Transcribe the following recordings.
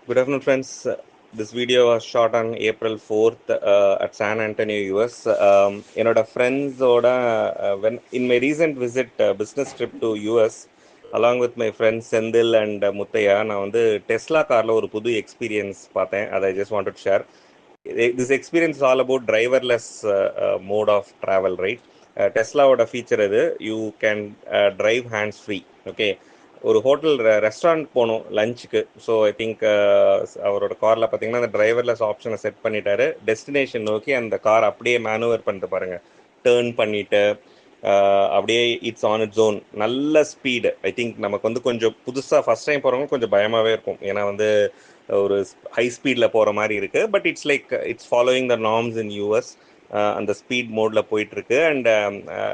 Good afternoon, friends. This video was shot on April 4th at San Antonio, US. என்னோட ஃப்ரெண்ட்ஸோட when in my recent visit business trip to US, along with my friends Senthil and Muthiah, நான் வந்து Tesla காரில் ஒரு புது experience பார்த்தேன். அதை I just wanted to share. This experience is all about driverless mode of travel, right? டெஸ்லாவோட feature இது, you can drive hands free. Okay, ஒரு ஹோட்டல் ரெஸ்டாரண்ட் போகணும் லஞ்சுக்கு. ஸோ ஐ திங்க் அவரோட காரில் பார்த்தீங்கன்னா அந்த டிரைவர்லெஸ் ஆப்ஷனை செட் பண்ணிட்டாரு. டெஸ்டினேஷன் நோக்கி அந்த கார் அப்படியே மேனுவர் பண்ணிட்டு பாருங்கள், டேர்ன் பண்ணிவிட்டு அப்படியே இட்ஸ் ஆன் இட்ஸ் ஓன். நல்ல ஸ்பீடு. ஐ திங்க் நமக்கு வந்து கொஞ்சம் புதுசாக ஃபஸ்ட் டைம் போகிறவங்க கொஞ்சம் பயமாகவே இருக்கும், ஏன்னா வந்து ஒரு ஹை ஸ்பீடில் போகிற மாதிரி இருக்குது. But it's like it's following the norms in US. அந்த ஸ்பீட் மோடில் போயிட்டுருக்கு. அண்ட்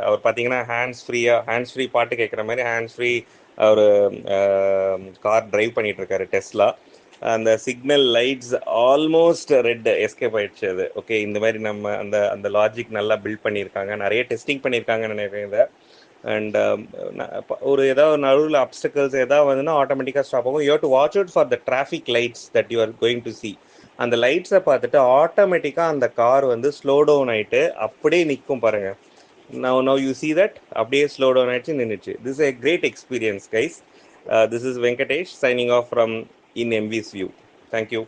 அவர் பார்த்தீங்கன்னா ஹேண்ட்ஸ் ஃப்ரீ பாட்டு கேட்குற மாதிரி ஹேண்ட்ஸ் ஃப்ரீ அவர் கார் டிரைவ் பண்ணிட்டு இருக்காரு டெஸ்லா. அந்த signal lights almost red escape ஆயிடுச்சு அது. ஓகே, இந்த மாதிரி நம்ம அந்த அந்த லாஜிக் நல்லா பில்ட் பண்ணியிருக்காங்க, நிறைய டெஸ்டிங் பண்ணியிருக்காங்கன்னு நினைக்கிறேன் இதை. அண்ட் ஒரு ஏதாவது நடுவில் அப்டக்கல்ஸ் ஏதாவது வந்துன்னா ஆட்டோமேட்டிக்காக ஸ்டாப் ஆகும். You have to watch out for the traffic lights that you are going to C. அந்த லைட்ஸை பார்த்துட்டு ஆட்டோமேட்டிக்காக அந்த கார் வந்து ஸ்லோ டவுன் ஆகிட்டு அப்படியே நிற்கும் பாருங்கள். Now you see that அப்படியே ஸ்லோ டவுன் ஆயிடுச்சு, நின்றுச்சு. This is a great experience, guys. This is Venkatesh signing off from in MV's View. Thank you.